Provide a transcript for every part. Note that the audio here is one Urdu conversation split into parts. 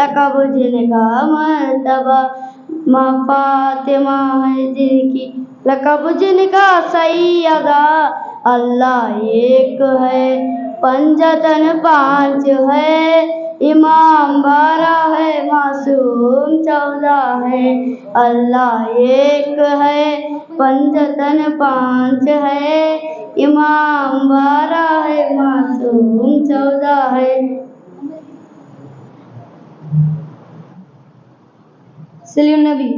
لقب جن کا مرتبہ ماں فاطمہ ہے جن کی لقب جن کا سیدہ اللہ ایک ہے پنجتن پانچ ہے امام بارہ ہے معصوم 14 ہے اللہ ایک ہے پنجتن پانچ ہے امام بارہ ہے معصوم 14 ہے. صلی النبی.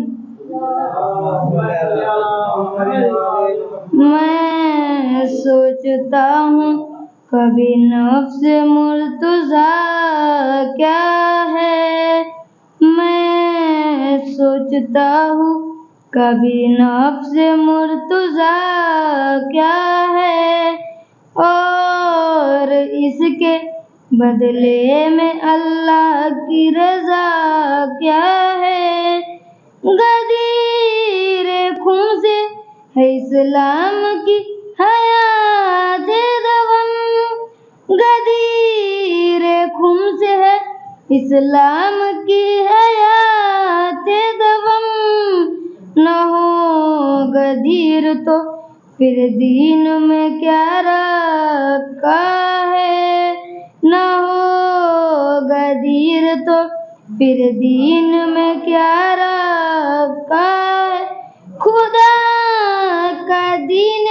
میں سوچتا ہوں کبھی نفس مرتضیٰ کیا ہے میں سوچتا ہوں کبھی نفس مرتضیٰ کیا ہے اور اس کے بدلے میں اللہ کی رضا کیا ہے غدیر خون سے ہے اسلام کی حیات دوم غدیر خون سے ہے اسلام کی حیات دوم نہ ہو غدیر تو پھر دین میں کیا رکھا ہے نہ ہو غدیر تو پھر دین میں کیا رکھا ہے خدا کا دین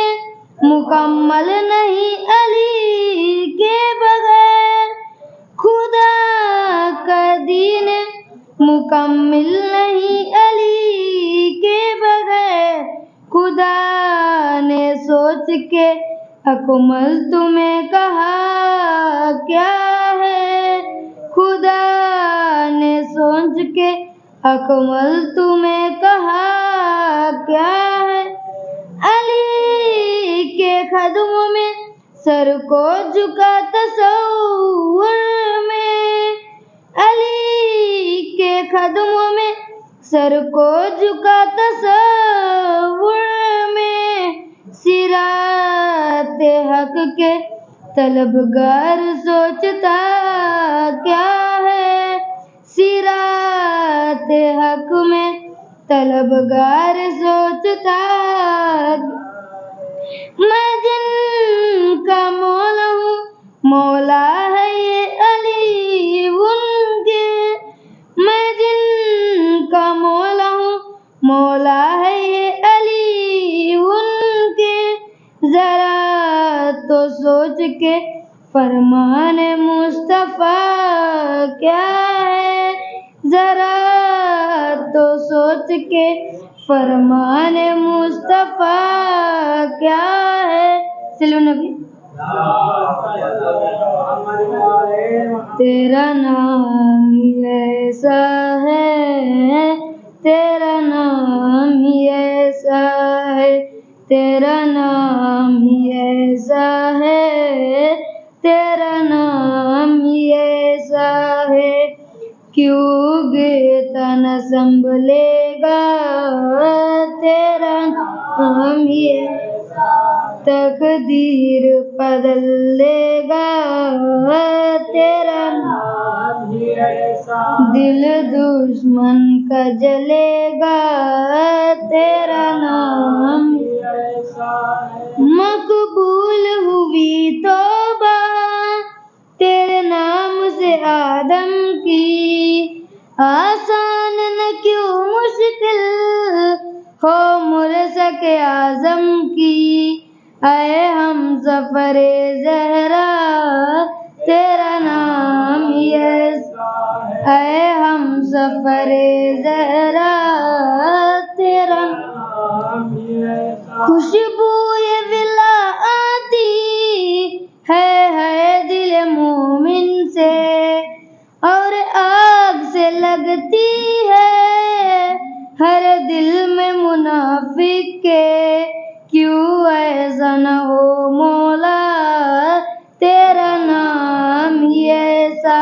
مکمل نہیں علی کے بغیر خدا کا دین مکمل نہیں علی کے بغیر خدا نے سوچ کے اکمل تمہیں کہا کیا ہے خدا نے سوچ کے اکمل تمہیں کہا کیا ہے علی کے قدموں میں سر کو جھکا تصور میں علی کے قدموں میں سر کو جھکا تصور میں صراط حق کے طلبگار سوچتا کیا ہے صراط حق میں طلبگار سوچتا میں جن کا مولا ہوں مولا ہے یہ علی ان کے میں جن کا مولا ہوں مولا ہے یہ علی ان کے ذرا تو سوچ کے فرمان مصطفیٰ کیا ہے ذرا تو سوچ کے فرمان مصطفیٰ کیا ہے صلی النبی. تیرا نام ہی ایسا ہے تیرا نام ہی ایسا ہے تیرا نام ہی ایسا ہے تیرا نام ہی ایسا ہے کیوں گیتا نہ سنبھلے گا تیرا نام ہی ایسا تقدیر بدل لے گا تیرا نام ہی ایسا دل دشمن کا جلے گا تیرا نام ہی ایسا مقبول ہوئی توبہ تیرے نام سے آدم کی آسان نہ کیوں مشکل ہو مرزق اعظم کی اے ہم سفر زہرا تیرا نام ہی ایسا اے ہم سفر زہرا تیرا نام ہی ایسا خوشبو یہ ولا آتی ہے دل مومن سے اور آگ سے لگتی ہے ہر دل میں منافق کے کیوں ایسا نہ ہو مولا تیرا نام ہی ایسا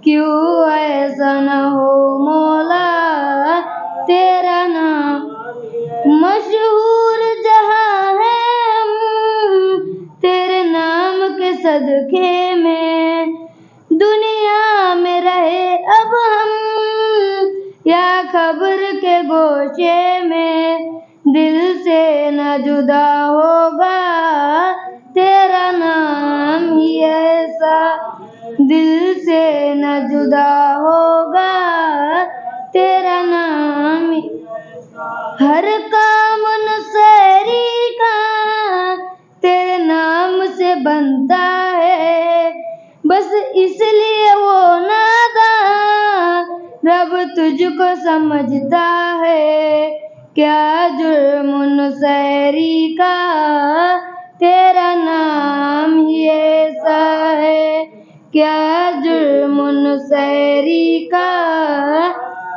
کیوں ایسا نہ ہو مولا تیرا نام مشہور جہاں ہے ہم تیرے نام کے صدقے میں دنیا میں رہے اب یا خبر کے گوشے میں دل سے نہ جدا ہوگا تیرا نام ہی ایسا، دل سے نہ جدا ہوگا تیرا نام ہی، ہر کام نصیری کا تیرے نام سے بنتا ہے، بس اس لیے وہ ناداں رب تجھ کو سمجھتا ہے، کیا جرم نصیری کا تیرا نام ہی ایسا ہے، کیا جرم نصیری کا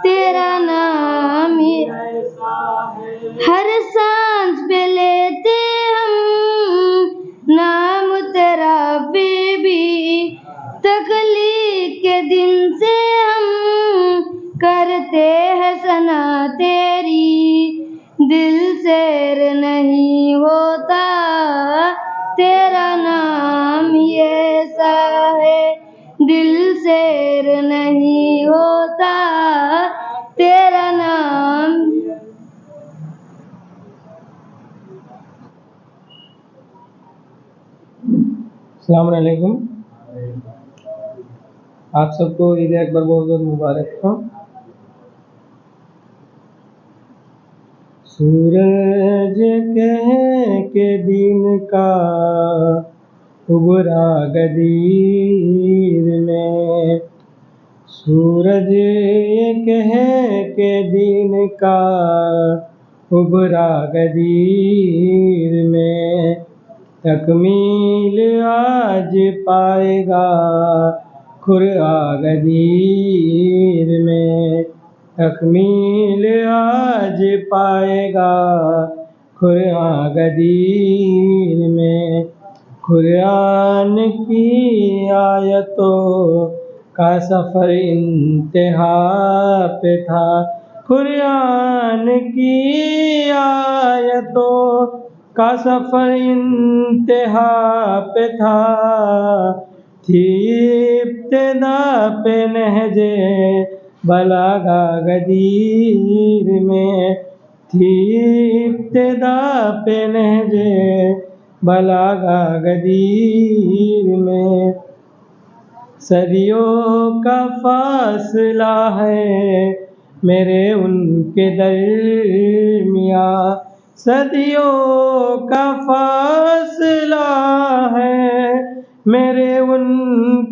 تیرا نام ہی، ہر سانس پہ لیتے ہم نام تیرا پھر بھی تخلیق کے دن سے ہم کرتے ہیں ثنا تیری، دل سیر نہیں ہوتا تیرا نام ہی ایسا ہے، دل سیر نہیں ہوتا تیرا نام۔ السلام علیکم، آپ سب کو عید اکبر بہت بہت مبارک ہو۔ سورج کہے کہ دن کا ابھرا غدیر میں، سورج یہ کہے کہ دن کا ابھرا غدیر میں، تکمیل آج پائے گا کھرا غدیر میں، تکمیل آج پائے گا کھرا غدیر میں، قرآن کی آیتوں کا سفر انتہا پہ تھا، قرآن کی آیتوں کا سفر انتہا پہ تھا، تھی ابتدا پہ نہج بلاغہ غدیر میں، تھی ابتدا پہ نہج بلاغہ غدیر میں، صدیوں کا فاصلہ ہے میرے ان کے درمیاں، صدیوں کا فاصلہ ہے میرے ان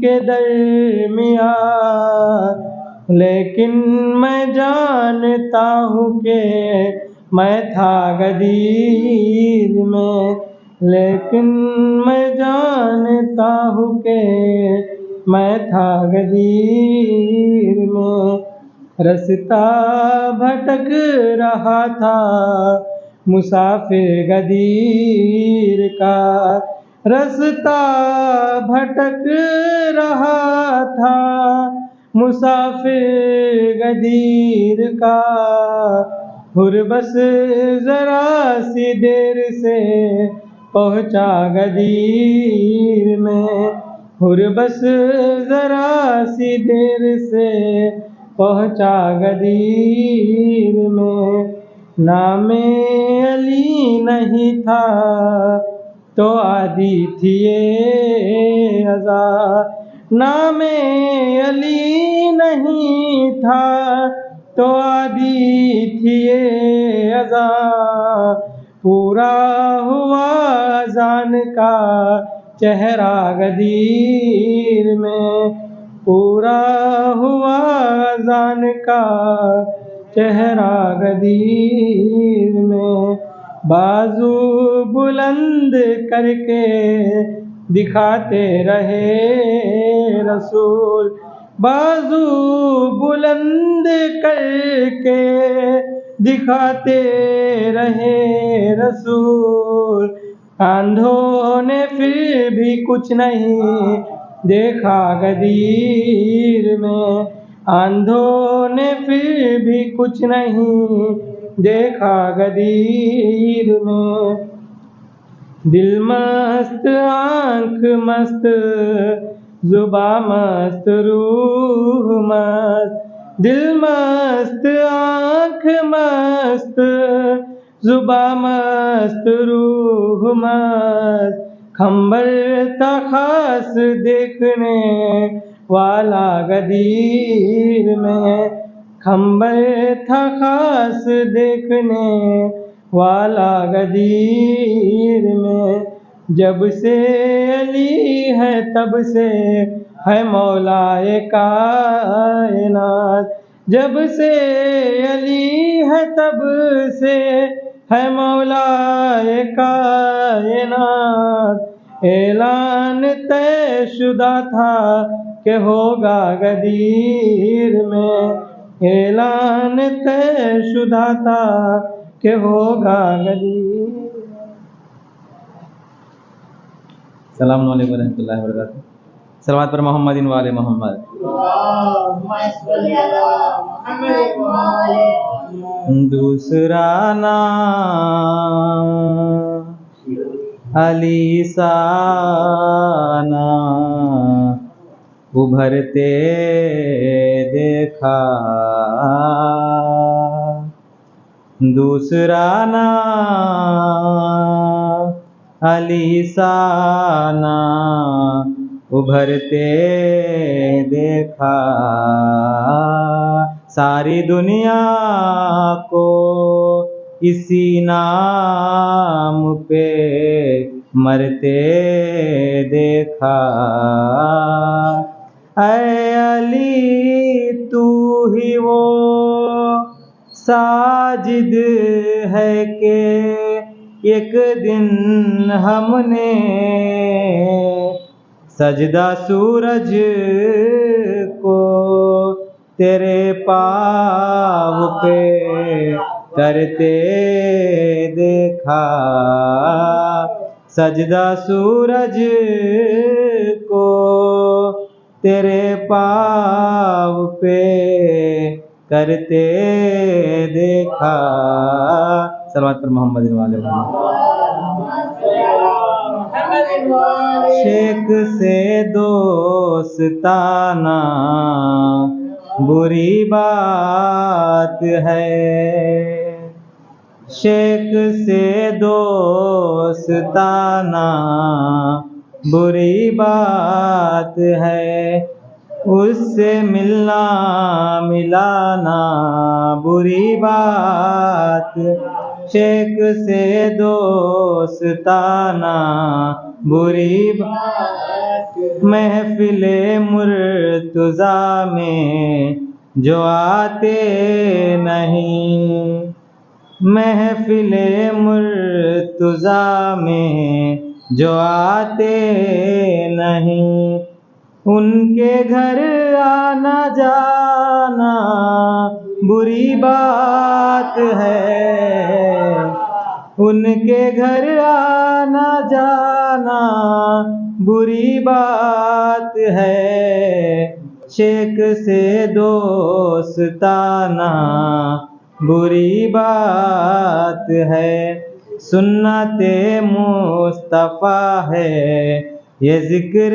کے درمیاں، لیکن میں جانتا ہوں کہ میں تھا غدیر میں، لیکن میں جانتا ہوں کہ میں تھا غدیر میں، رستہ بھٹک رہا تھا مسافر غدیر کا، رستہ بھٹک رہا تھا مسافر غدیر کا، ہر بس ذرا سی دیر سے پہنچا غدیر میں، ہر بس ذرا سی دیر سے پہنچا غدیر میں، نام علی نہیں تھا تو آدھی تھی یہ اذا، نام علی نہیں تھا تو آدھی تھی یہ اذا، پورا ہوا اذان کا چہرہ غدیر میں، پورا ہوا اذان کا چہرہ غدیر میں، بازو بلند کر کے دکھاتے رہے رسول، بازو بلند کر کے دکھاتے رہے رسول، آندھوں نے پھر بھی کچھ نہیں دیکھا غدیر میں، آندھوں نے پھر بھی کچھ نہیں دیکھا غدیر میں، دل مست آنکھ مست زباں مست روح مست، دل مست آنکھ مست زباں مست روح مست کھمبر تھا خاص دیکھنے والا غدیر میں کھمبر تھا خاص دیکھنے والا غدیر میں جب سے علی ہے تب سے ہے مولا کائنات جب سے علی ہے تب سے ہے مولا کائنات اعلان طے شدہ تھا کہ ہوگا غدیر میں اعلان طے شدہ تھا کہ ہوگا غدیر. السلام علیکم ورحمۃ اللہ وبرکاتہ. صلوات پر محمد و آل محمد. دوسرا نام علی سانا ابھرتے دیکھا دوسرا نام علی سانا ابھرتے دیکھا ساری دنیا کو اسی نام پہ مرتے دیکھا اے علی تو ہی وہ ساجد ہے کہ ایک دن ہم نے سجدہ سورج کو تیرے پاؤں پہ کرتے دیکھا سجدہ سورج کو تیرے پاؤں پہ کرتے دیکھا. صلوات پر محمد و آل محمد. شیخ سے دوستانہ بری بات ہے شیخ سے دوستانہ بری بات ہے اس سے ملنا ملانا بری بات شیخ سے دوستانہ بری بات محفل مرتضیٰ میں جو آتے نہیں محفل مرتضیٰ میں جو آتے نہیں ان کے گھر آنا جانا بری بات ہے ان کے گھر آنا جانا بری بات ہے شیخ سے دوستانہ بری بات ہے سنت مصطفیٰ ہے یہ ذکر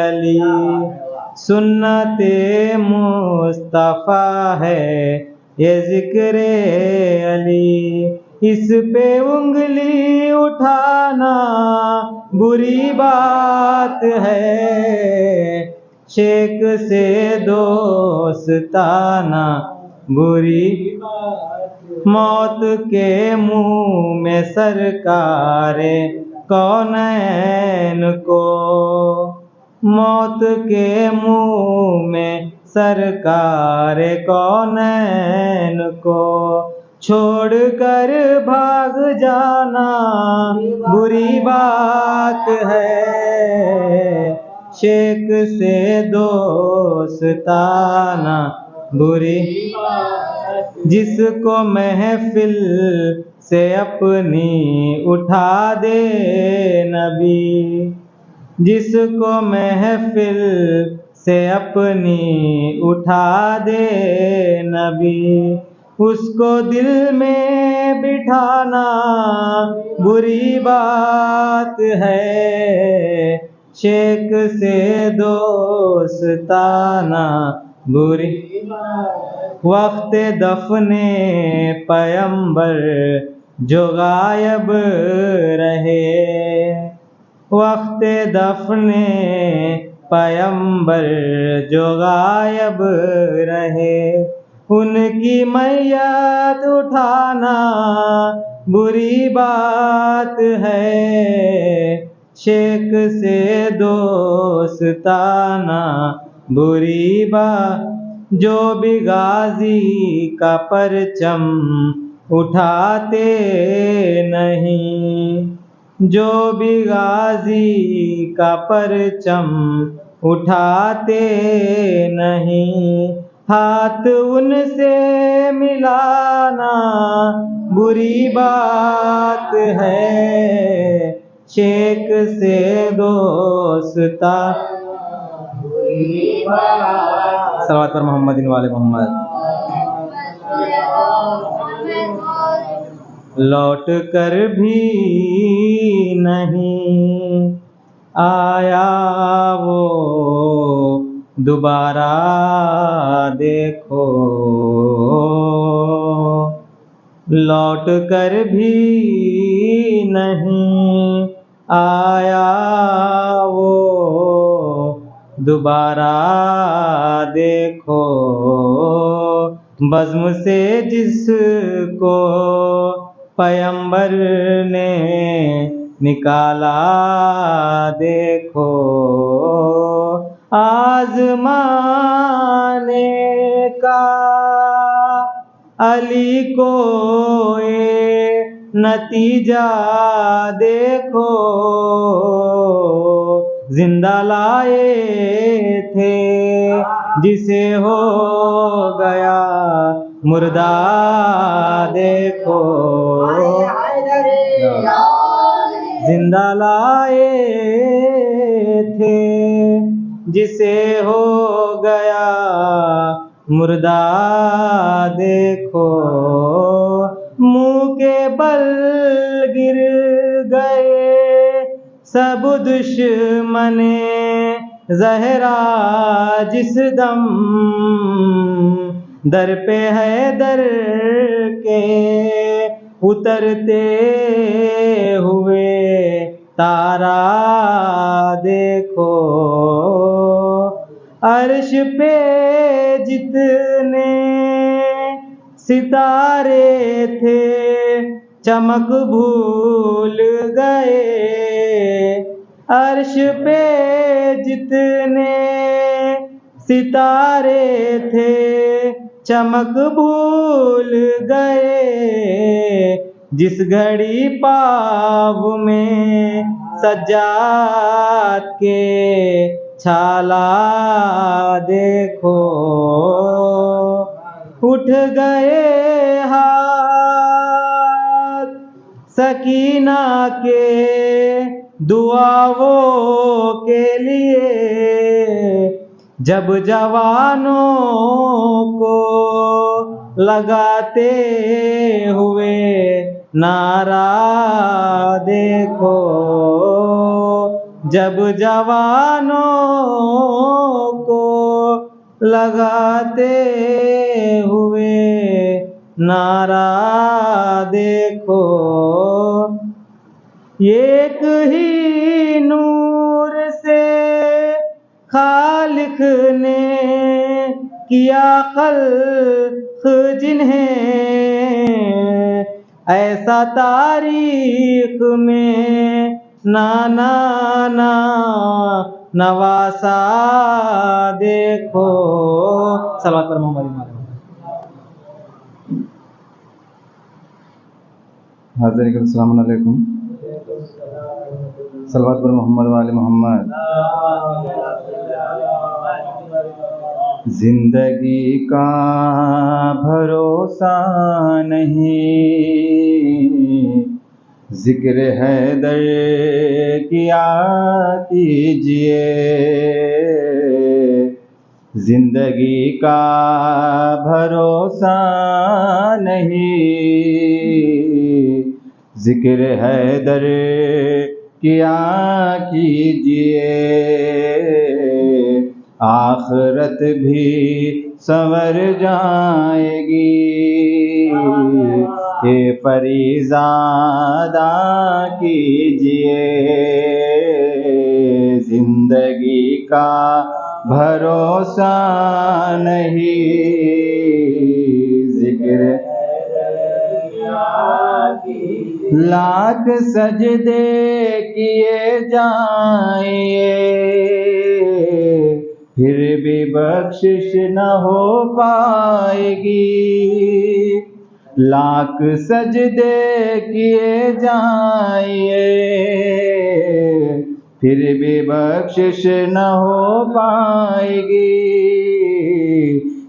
علی سنت مصطفیٰ ہے یہ ذکر علی اس پہ انگلی اٹھانا بری بات ہے شیخ سے دوستانہ بری موت کے منہ میں سرکار کونین کو موت کے منہ میں سرکار کونین کو چھوڑ کر بھاگ جانا بری بات ہے شیخ سے دوستانہ بری جس کو محفل سے اپنی اٹھا دے نبی جس کو محفل سے اپنی اٹھا دے نبی اس کو دل میں بٹھانا بری بات ہے شیخ سے دوستانہ بری وقت دفن پیمبر جو غائب رہے، وقت دفن پیمبر جو غائب رہے، ان کی میت اٹھانا بری بات ہے، شیخ سے دوستانہ بری بات، جو بھی غازی کا پرچم اٹھاتے نہیں، جو بھی غازی کا پرچم اٹھاتے نہیں، ہاتھ ان سے ملانا بری بات ہے، شیخ سے دوستا بری بات۔ صلوات پر محمد وآل محمد۔ لوٹ کر بھی نہیں آیا وہ دوبارہ دیکھو، لوٹ کر بھی نہیں آیا وہ دوبارہ دیکھو، بزم سے جس کو پیمبر نے نکالا دیکھو، آزمانے کا علی کو یہ نتیجہ دیکھو، زندہ لائے تھے جسے ہو گیا مردہ دیکھو، زندہ لائے تھے جسے ہو گیا مردہ دیکھو، منہ کے بل گر گئے سب دشمن زہرا جس دم، در پہ ہے در کے اترتے ہوئے تارا دیکھو، عرش پہ جتنے ستارے تھے چمک بھول گئے، عرش پہ جتنے ستارے تھے چمک بھول گئے، جس گھڑی پاؤں میں سجاد کے چھالا دیکھو، اٹھ گئے ہاتھ سکینہ کے دعاؤں کے لیے، جب جوانوں کو لگاتے ہوئے نعرہ دیکھو، جب جوانوں کو لگاتے ہوئے نعرہ دیکھو، ایک ہی نور سے خالق نے کیا خلق جنہیں، ایسا تاریخ میں نانا نواسا دیکھو، صلوات پر محمد۔ حاضرین السلام علیکم، صلوات پر محمد وآل محمد۔ زندگی کا بھروسہ نہیں، ذکر حیدر کیا کیجئے، زندگی کا بھروسہ نہیں، ذکر حیدر کیا کیجئے، آخرت بھی سنور جائے گی۔ یہ فریضہ ادا کیجئے، زندگی کا بھروسہ نہیں، ذکر لاکھ سجدے کیے جائیں پھر بھی بخشش نہ ہو پائے گی، لاکھ سجدے کیے جائیں پھر بھی بخشش نہ ہو پائے گی۔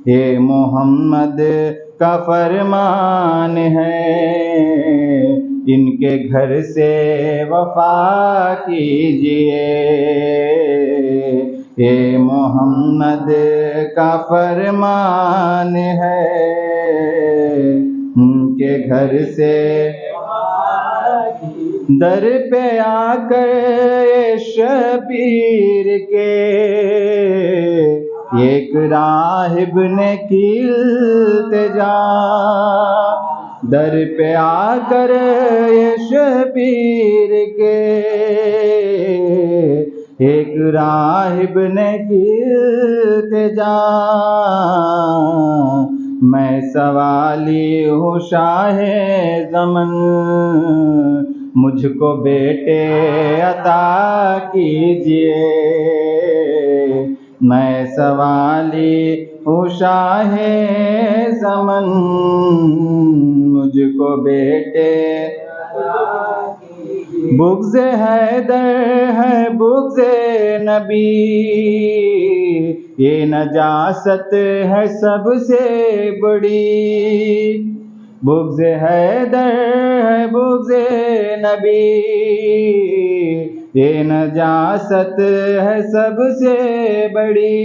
یہ محمد کا فرمان ہے، ان کے گھر سے وفا کیجئے، یہ محمد کا فرمان ہے، ان کے گھر سے در پہ آ کر شبیر کے ایک راہب نے کی التجا، در پہ آ کر شبیر کے ایک راہب نے کی التجا، میں سوالی ہوں شاہ زمن، مجھ کو بیٹے عطا کیجئے، میں سوالی ہوں شاہ زمن، مجھ کو بیٹے بغض حیدر ہے بغض نبی، یہ نجاست ہے سب سے بڑی، بغض حیدر ہے بغض نبی، یہ نجاست ہے سب سے بڑی،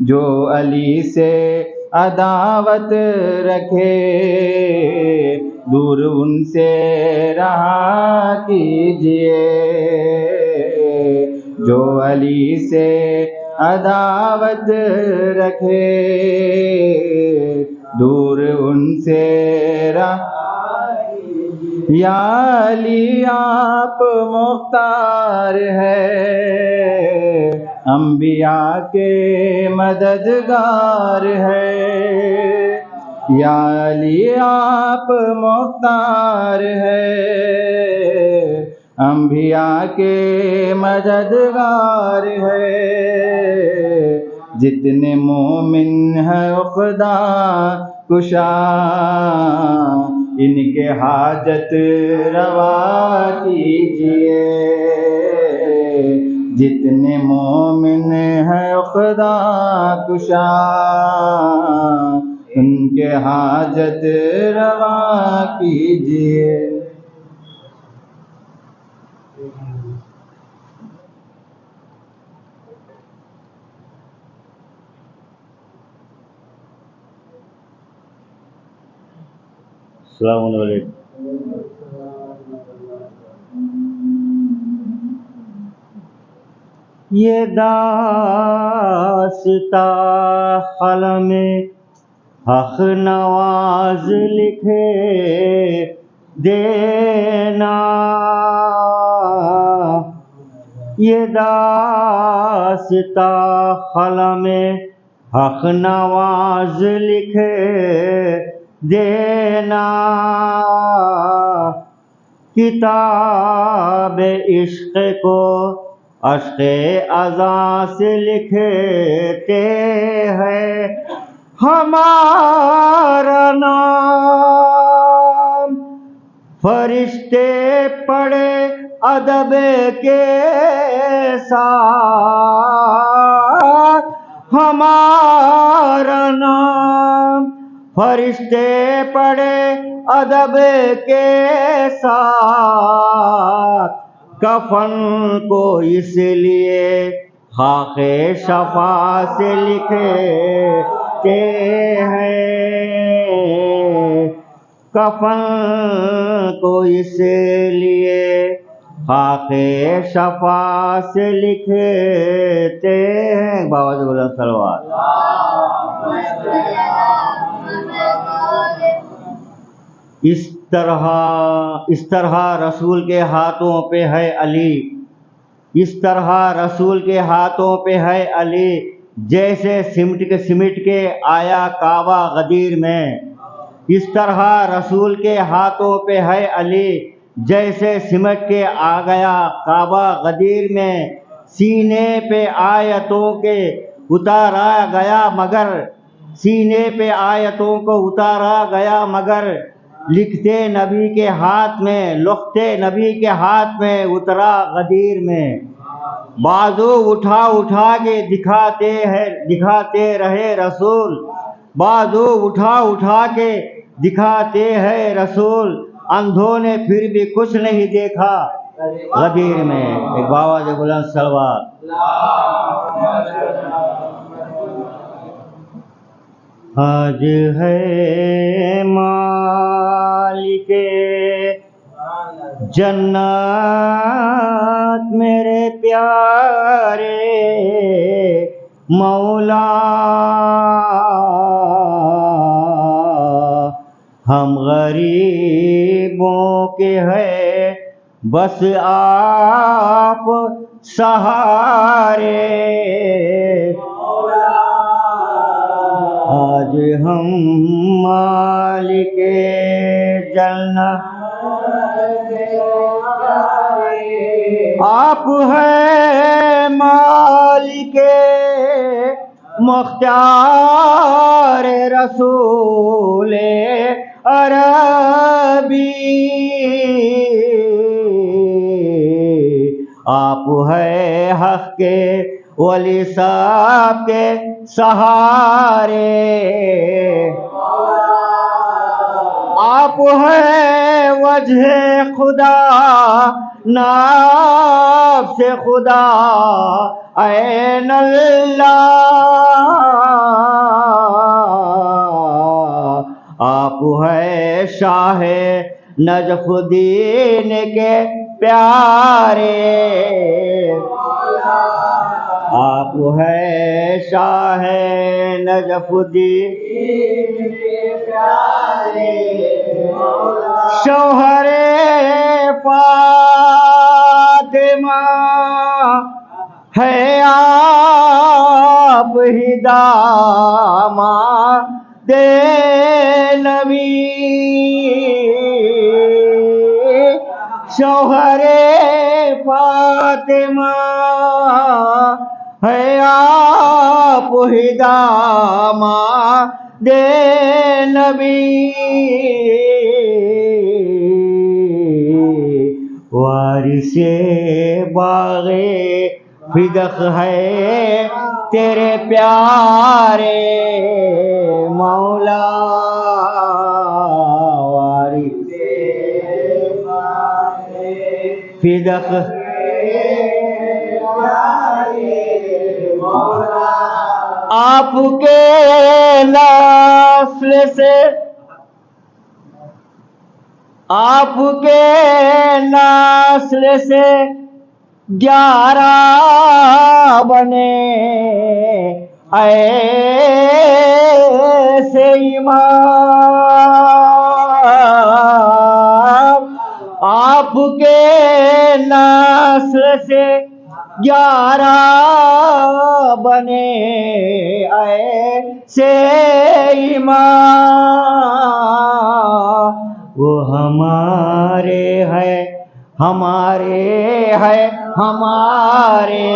جو علی سے عداوت رکھے دور ان سے رہا کیجئے، جو علی سے عداوت رکھے دور ان سے رہا کیجئے۔ یا علی آپ مختار ہے، انبیاء کے مددگار ہے، یا علی آپ مختار ہے، انبیاء کے مددگار ہے، جتنے مومن ہیں خدا کشا، ان کے حاجت روا کیجئے، جتنے مومن ہیں خدا کشا، ان کے حاجت روا کیجئے۔ السلام علیکم۔ یہ داستان قلم حق نواز لکھے دینا، یہ داستان قلم حق نواز لکھے دینا، کتاب عشق کو اشک ازاں سے لکھتے ہیں، ہمارا نام فرشتے پڑھے ادب کے ساتھ، ہمارا نام فرشتے پڑھے ادب کے ساتھ، کفن کو اس لیے خاک شفا سے لکھتے ہیں، کفن کو اس لیے خاک شفا سے لکھتے ہیں. بابا جی بولے صلوات. اس طرح رسول کے ہاتھوں پہ ہے علی، اس طرح رسول کے ہاتھوں پہ ہے علی، جیسے سمٹ کے آیا کعبہ غدیر میں. اس طرح رسول کے ہاتھوں پہ ہے علی، جیسے سمٹ کے آ گیا کعبہ غدیر میں. سینے پہ آیتوں کے اتارا گیا مگر، سینے پہ آیتوں کو اتارا گیا مگر، لکھتے نبی کے ہاتھ میں، لکھتے نبی کے ہاتھ میں اترا غدیر میں. بازو اٹھا اٹھا کے دکھاتے رہے رسول، بازو اٹھا اٹھا کے دکھاتے ہیں رسول، اندھوں نے پھر بھی کچھ نہیں دیکھا غدیر میں. ایک بابا جی بلند صلوات. آج ہے مالک جنت میرے پیارے مولا، ہم غریبوں کے ہیں بس آپ سہارے. آج ہم مالک جنت آپ ہے مالک مختار رسول عربی، آپ ہے حق کے ولی صاحب کے سہارے. آپ ہے وجہ خدا نفس خدا عین اللہ، آپ ہے شاہ نجف الدین کے پیارے، آپ ہے شاہ نجف الدین کے پیارے. شوہر فاطمہ ہے آپ ہی داماد نبی، شوہر فاطمہ ہے آپ ہی داماد نبی. وارث باغ فدق ہے تیرے پیارے مولا، وارث فدق آپ کے نسل سے، آپ کے نسل سے 11 بنے ایسے امام، آپ کے نسل سے 11 بنے ایسے امام. وہ ہمارے ہیں ہمارے ہیں ہمارے،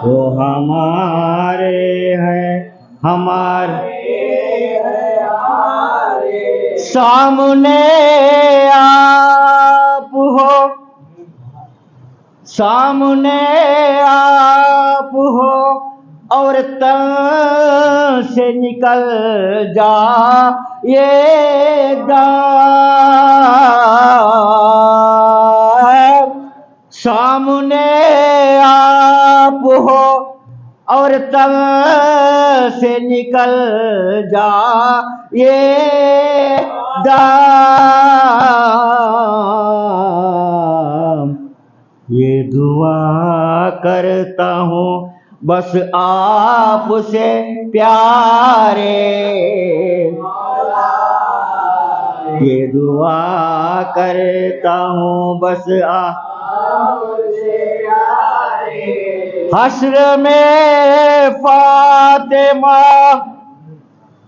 وہ ہمارے ہیں ہمارے، سامنے آپ ہو، سامنے آپ ہو اور تن سے نکل جا یہ داغ، سامنے آپ ہو اور تب سے نکل جا یہ دام، یہ دعا کرتا ہوں بس آپ سے پیارے، یہ دعا کرتا ہوں بس آپ سے پیارے، حشر میں فاطمہ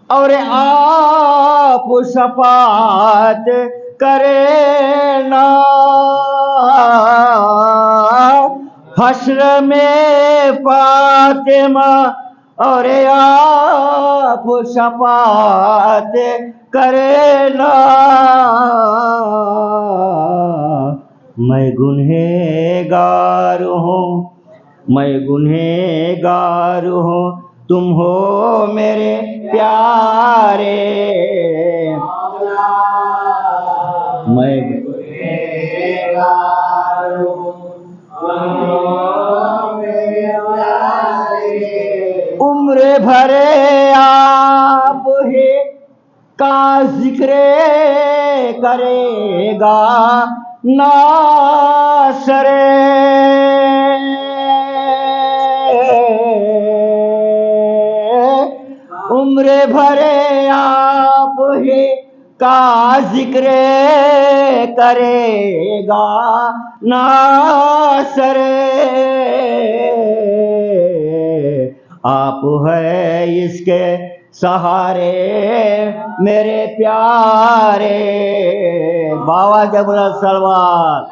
اور آپ شفاعت کرے نا، حشر میں فاطمہ اور آپ شفاعت کرے نا، میں گنہگار ہوں، میں گنہگار ہوں، تم ہو میرے پیارے، میں گنہگار ہوں، تم ہو میرے پیارے، عمر بھر آپ ہی کا ذکر کرے گا ناصر، عمر بھر آپ ہی کا ذکر کرے گا ناصر، آپ ہے اس کے سہارے میرے پیارے، بابا جب السلوات۔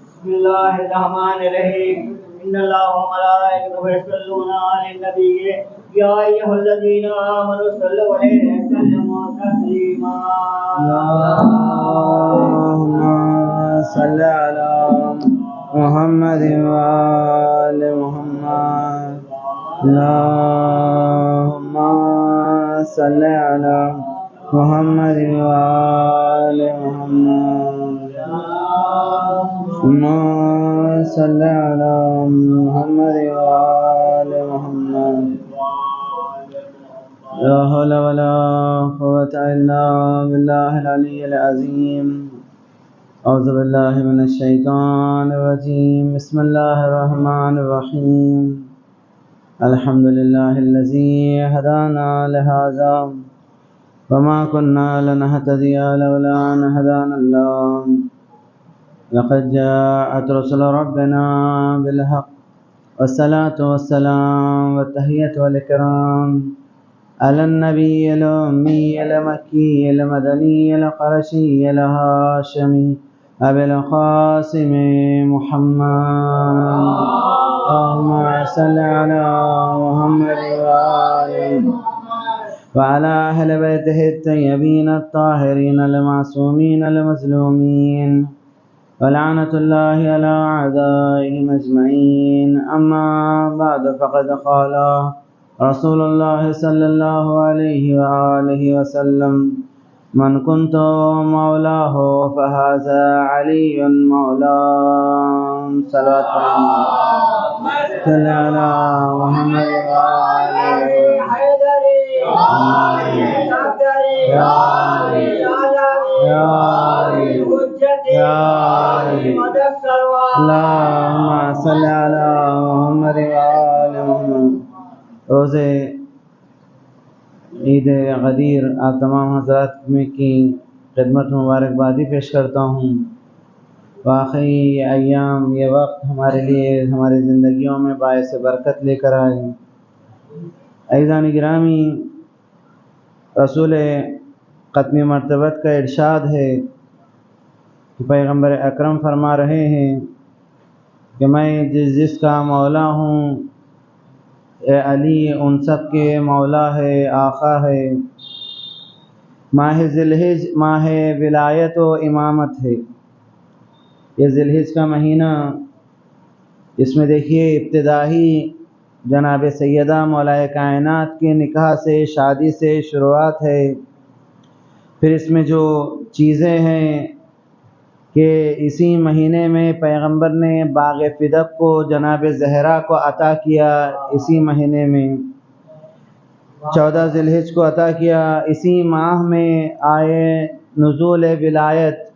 بسم اللہ الرحمن الرحیم، ان اللہ وملائکتہ یصلون علی النبی یا ایھا الذین آمنوا صلوا علیہ وسلموا تسلیما، اللہم صل علی محمد وآل محمد، اللہم صل علی محمد وآل محمد، اللہم صل علی محمد وآل محمد، لا حول ولا قوة الا باللہ العلی العظیم، اعوذ باللہ من الشیطان الرجیم، بسم اللہ الرحمن الرحیم، الحمد للہ الذی ہدانا لہذا وما كنا لنهتدي لولا أن هدانا الله، لقد جاءت رسل ربنا بالحق والصلاة والسلام والتحية والإكرام على النبي الأمي المكي المدني القرشي الهاشمي أبي القاسم محمد، اللهم صل على محمد وعلى أهل بيته الطيبين الطاهرين المعصومين المظلومين، ولعنة الله على أعدائهم أجمعين، أما بعد، فقد قال رسول الله صلى الله عليه وآله وسلم: من كنت مولاه فهذا علي مولاه، صلوات صل على محمد وآله اللہم صل علی محمد وآل محمد۔ روز عید غدیر آپ تمام حضرات میں کی خدمت مبارکبادی پیش کرتا ہوں۔ واقعی یہ ایام، یہ وقت ہمارے لیے ہماری زندگیوں میں باعث برکت لے کر آئے۔ عزیزان گرامی، رسول ختم مرتبت کا ارشاد ہے کہ پیغمبر اکرم فرما رہے ہیں کہ میں جس کا مولا ہوں، اے علی ان سب کے مولا ہے، آقا ہے۔ ماہ ذی الحج ماہ ولایت و امامت ہے۔ یہ ذی الحج کا مہینہ، اس میں دیکھیے ابتدائی جناب سیدہ مولائے کائنات کے نکاح سے، شادی سے شروعات ہے۔ پھر اس میں جو چیزیں ہیں کہ اسی مہینے میں پیغمبر نے باغ فدق کو جناب زہرا کو عطا کیا، اسی مہینے میں 14 ذی الحجہ کو عطا کیا، اسی ماہ میں آئے نزول ولایت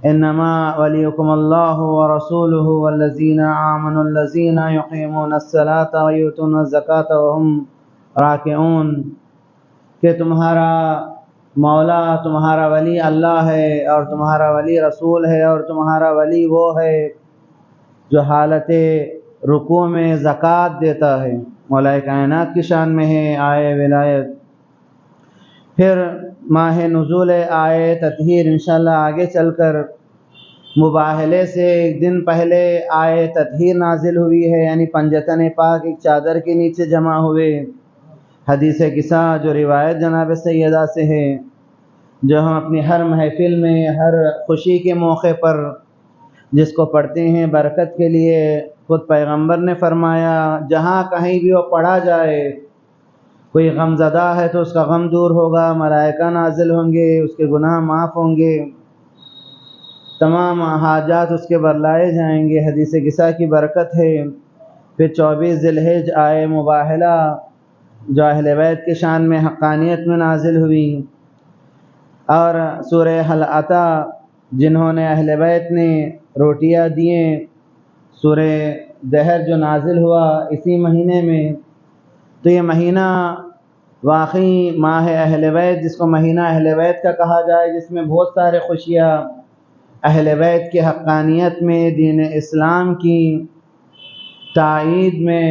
انما ولیکم اللہ ورسولہ والذین آمنوا الذین یقیمون الصلاة ویؤتون الزکاة وہم راکعون، کہ تمہارا مولا تمہارا ولی اللہ ہے اور تمہارا ولی رسول ہے اور تمہارا ولی وہ ہے جو حالت رکوع میں زکوٰۃ دیتا ہے۔ مولا کائنات کی شان میں ہے آئے ولایت۔ پھر ماہ نزول آئے تطہیر، انشاءاللہ آگے چل کر مباہلے سے ایک دن پہلے آئے تطہیر نازل ہوئی ہے، یعنی پنجتن پاک ایک چادر کے نیچے جمع ہوئے۔ حدیث قصہ جو روایت جناب سیدہ سے ہے، جو ہم اپنی ہر محفل میں ہر خوشی کے موقع پر جس کو پڑھتے ہیں برکت کے لیے، خود پیغمبر نے فرمایا جہاں کہیں بھی وہ پڑھا جائے، کوئی غم زدہ ہے تو اس کا غم دور ہوگا، ملائکہ نازل ہوں گے، اس کے گناہ معاف ہوں گے، تمام حاجات اس کے برلائے جائیں گے۔ حدیث قصہ کی برکت ہے۔ پھر 24 ذی الحجہ آئے مباہلہ جو اہل بیت کے شان میں حقانیت میں نازل ہوئی، اور سورہ حل عطا جنہوں نے اہل بیت نے روٹیاں دیے، سورہ دہر جو نازل ہوا اسی مہینے میں۔ تو یہ مہینہ واقعی ماہ اہل بیت، جس کو مہینہ اہل بیت کا کہا جائے، جس میں بہت سارے خوشیاں اہل بیت کی حقانیت میں، دین اسلام کی تائید میں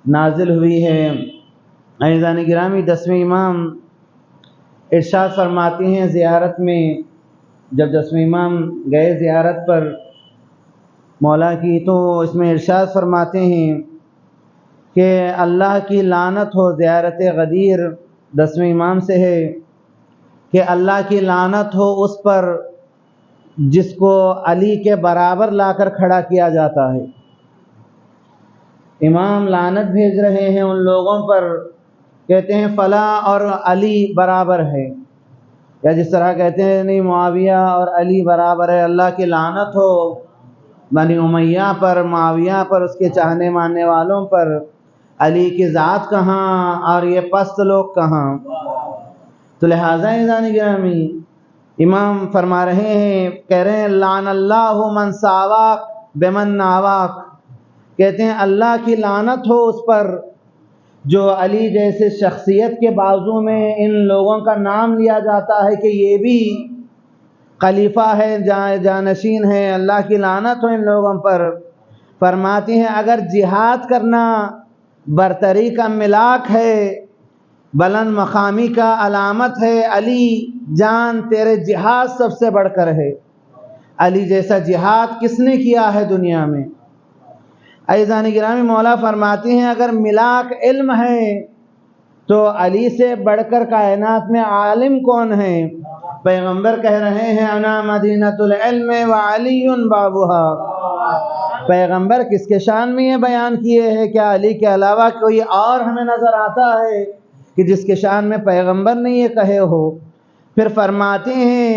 نازل ہوئی ہے۔ عزیزان گرامی، 10ویں امام ارشاد فرماتے ہیں زیارت میں، جب 10ویں امام گئے زیارت پر مولا کی، تو اس میں ارشاد فرماتے ہیں کہ اللہ کی لعنت ہو، زیارت غدیر 10ویں امام سے ہے کہ اللہ کی لعنت ہو اس پر جس کو علی کے برابر لا کر کھڑا کیا جاتا ہے۔ امام لعنت بھیج رہے ہیں ان لوگوں پر، کہتے ہیں فلاں اور علی برابر ہے، یا جس طرح کہتے ہیں نہیں معاویہ اور علی برابر ہے، اللہ کی لعنت ہو بنی امیہ پر، معاویہ پر، اس کے چاہنے ماننے والوں پر، علی کی ذات کہاں اور یہ پست لوگ کہاں۔ تو لہٰذا عزیزان گرامی، امام فرما رہے ہیں، کہہ رہے ہیں لعن اللہ من ساواک بمن ناواک، کہتے ہیں اللہ کی لعنت ہو اس پر جو علی جیسے شخصیت کے بازو میں ان لوگوں کا نام لیا جاتا ہے کہ یہ بھی خلیفہ ہے، جانشین ہے، اللہ کی لعنت ہو ان لوگوں پر۔ فرماتے ہیں اگر جہاد کرنا برتری کا ملاک ہے، بلند مقامی کا علامت ہے، علی جان تیرے جہاد سب سے بڑھ کر ہے۔ علی جیسا جہاد کس نے کیا ہے دنیا میں؟ عزیزان گرامی، مولا فرماتے ہیں اگر ملاک علم ہے تو علی سے بڑھ کر کائنات میں عالم کون ہے؟ پیغمبر کہہ رہے ہیں انا مدینۃ العلم وعلی بابها۔ پیغمبر کس کے شان میں یہ بیان کیے ہیں؟ کیا علی کے علاوہ کوئی اور ہمیں نظر آتا ہے کہ جس کے شان میں پیغمبر نے یہ کہے ہو؟ پھر فرماتے ہیں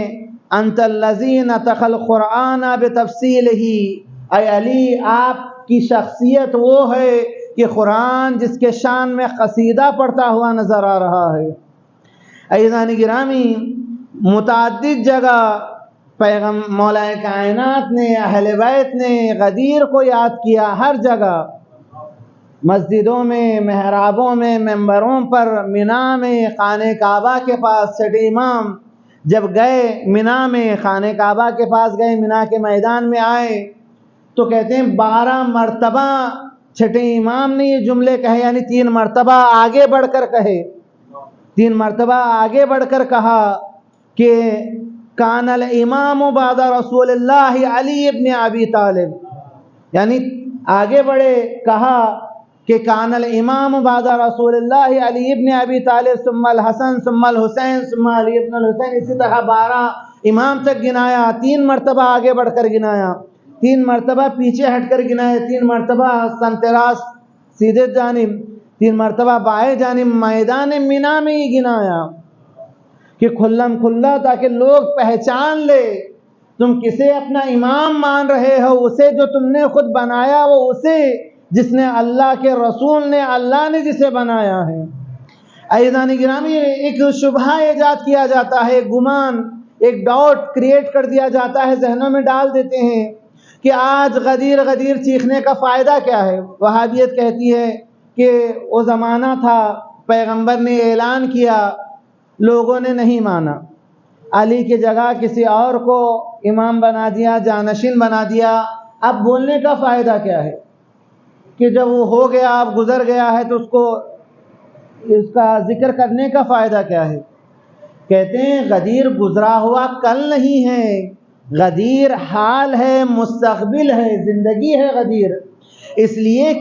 انت الذی نطق القرآن بتفصیلہ، اے علی آپ کی شخصیت وہ ہے کہ قرآن جس کے شان میں قصیدہ پڑھتا ہوا نظر آ رہا ہے۔ عزیزان گرامی، متعدد جگہ مولا کائنات نے، اہل بیت نے غدیر کو یاد کیا، ہر جگہ مسجدوں میں، محرابوں میں، ممبروں پر، مینا میں، خانہ کعبہ کے پاس چھٹے امام جب گئے مینا میں، خانہ کعبہ کے پاس گئے، مینا کے میدان میں آئے تو کہتے ہیں 12 مرتبہ چھٹے امام نے یہ جملے کہے، یعنی 3 مرتبہ آگے بڑھ کر کہے، 3 مرتبہ آگے بڑھ کر کہا کہ کان الامام بعد رسول اللہ علی ابن ابی طالب، یعنی آگے بڑھے کہا کہ کان الامام بعد رسول اللہ علی ابن ابی طالب ثم الحسن ثم الحسین ثم علی ابن الحسین، اسی طرح 12 امام تک گنایا، 3 مرتبہ آگے بڑھ کر گنایا، 3 مرتبہ پیچھے ہٹ کر گنایا، 3 مرتبہ سنتراس سیدھے جانب، 3 مرتبہ بائیں جانب میدان مینا میں ہی گنایا کہ کھلم کھلا، تاکہ لوگ پہچان لے تم کسے اپنا امام مان رہے ہو؟ اسے جو تم نے خود بنایا، وہ اسے جس نے اللہ کے رسول نے، اللہ نے جسے بنایا ہے۔ عزیزان گرامی، ایک شبہہ ایجاد کیا جاتا ہے، گمان، ایک ڈاؤٹ کریٹ کر دیا جاتا ہے، ذہنوں میں ڈال دیتے ہیں کہ آج غدیر غدیر چیخنے کا فائدہ کیا ہے؟ وہابیت کہتی ہے کہ وہ زمانہ تھا، پیغمبر نے اعلان کیا، لوگوں نے نہیں مانا، علی کی جگہ کسی اور کو امام بنا دیا، جانشین بنا دیا، اب بولنے کا فائدہ کیا ہے؟ کہ جب وہ ہو گیا، اب گزر گیا ہے، تو اس کا ذکر کرنے کا فائدہ کیا ہے؟ کہتے ہیں غدیر گزرا ہوا کل نہیں ہے، غدیر حال ہے، مستقبل ہے، زندگی ہے غدیر۔ اس لیے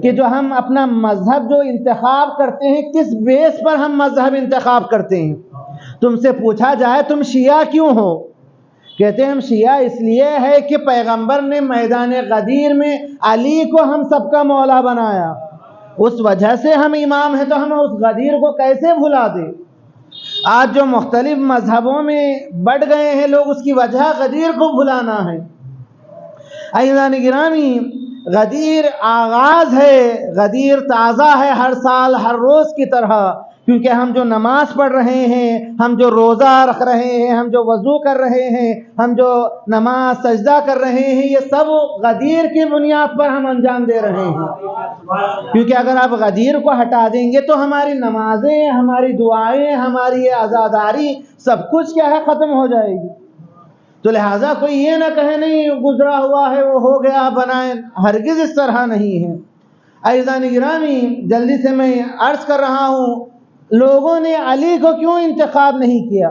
کہ جو ہم اپنا مذہب جو انتخاب کرتے ہیں، کس بیس پر ہم مذہب انتخاب کرتے ہیں؟ تم سے پوچھا جائے تم شیعہ کیوں ہو؟ کہتے ہیں ہم شیعہ اس لیے ہے کہ پیغمبر نے میدان غدیر میں علی کو ہم سب کا مولا بنایا، اس وجہ سے ہم امام ہیں، تو ہم اس غدیر کو کیسے بھلا دیں؟ آج جو مختلف مذہبوں میں بڑھ گئے ہیں لوگ، اس کی وجہ غدیر کو بھلانا ہے۔ عزیزان گرامی، غدیر آغاز ہے، غدیر تازہ ہے، ہر سال ہر روز کی طرح، کیونکہ ہم جو نماز پڑھ رہے ہیں، ہم جو روزہ رکھ رہے ہیں، ہم جو وضو کر رہے ہیں، ہم جو نماز سجدہ کر رہے ہیں، یہ سب غدیر کی بنیاد پر ہم انجام دے رہے ہیں۔ کیونکہ اگر آپ غدیر کو ہٹا دیں گے تو ہماری نمازیں، ہماری دعائیں، ہماری عزاداری سب کچھ کیا ہے، ختم ہو جائے گی۔ تو لہٰذا کوئی یہ نہ کہے نہیں گزرا ہوا ہے، وہ ہو گیا بنائیں، ہرگز اس طرح نہیں ہے۔ عزیزان گرامی، جلدی سے میں عرض کر رہا ہوں، لوگوں نے علی کو کیوں انتخاب نہیں کیا؟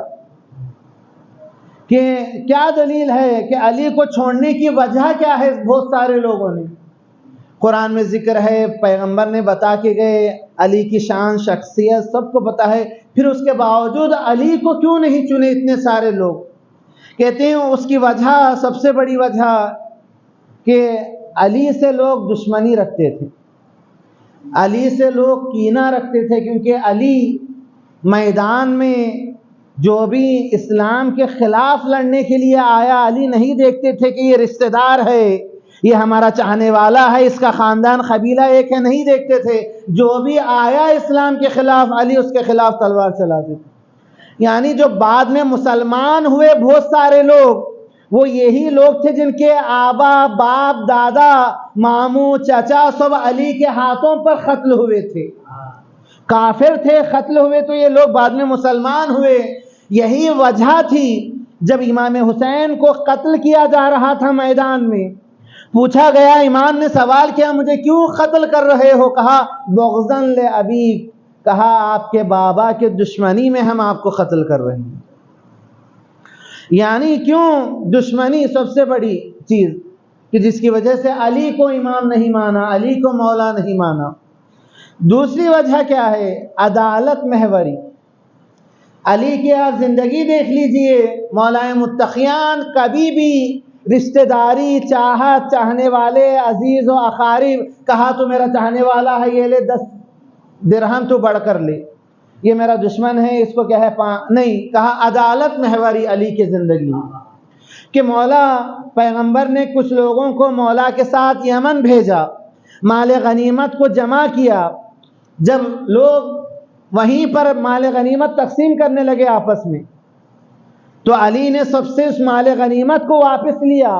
کہ کیا دلیل ہے کہ علی کو چھوڑنے کی وجہ کیا ہے؟ بہت سارے لوگوں نے، قرآن میں ذکر ہے، پیغمبر نے بتا کے گئے، علی کی شان، شخصیت سب کو پتہ ہے، پھر اس کے باوجود علی کو کیوں نہیں چنے اتنے سارے لوگ؟ کہتے ہیں اس کی وجہ، سب سے بڑی وجہ کہ علی سے لوگ دشمنی رکھتے تھے، علی سے لوگ کینہ رکھتے تھے، کیونکہ علی میدان میں جو بھی اسلام کے خلاف لڑنے کے لیے آیا، علی نہیں دیکھتے تھے کہ یہ رشتہ دار ہے، یہ ہمارا چاہنے والا ہے، اس کا خاندان قبیلہ ایک ہے، نہیں دیکھتے تھے۔ جو بھی آیا اسلام کے خلاف، علی اس کے خلاف تلوار چلاتے تھے۔ یعنی جو بعد میں مسلمان ہوئے بہت سارے لوگ، وہ یہی لوگ تھے جن کے آبا، باپ، دادا، ماموں، چچا سب علی کے ہاتھوں پر قتل ہوئے تھے، کافر تھے، قتل ہوئے، تو یہ لوگ بعد میں مسلمان ہوئے۔ یہی وجہ تھی جب امام حسین کو قتل کیا جا رہا تھا میدان میں، پوچھا گیا، امام نے سوال کیا، مجھے کیوں قتل کر رہے ہو؟ کہا بغضاً لأبیک، کہا آپ کے بابا کے دشمنی میں ہم آپ کو قتل کر رہے ہیں۔ یعنی کیوں دشمنی سب سے بڑی چیز، کہ جس کی وجہ سے علی کو امام نہیں مانا، علی کو مولا نہیں مانا۔ دوسری وجہ کیا ہے؟ عدالت محوری۔ علی کی آپ زندگی دیکھ لیجئے، مولا متقیان کبھی بھی رشتہ داری، چاہت، چاہنے والے، عزیز و اقارب، کہا تو میرا چاہنے والا ہے، یہ لے 10 درہم تو بڑھ کر لے، یہ میرا دشمن ہے، اس کو کیا ہے نہیں، کہا عدالت محوری علی کی زندگی، کہ مولا پیغمبر نے کچھ لوگوں کو مولا کے ساتھ یمن بھیجا، مال غنیمت کو جمع کیا، جب لوگ وہیں پر مال غنیمت تقسیم کرنے لگے آپس میں، تو علی نے سب سے اس مال غنیمت کو واپس لیا،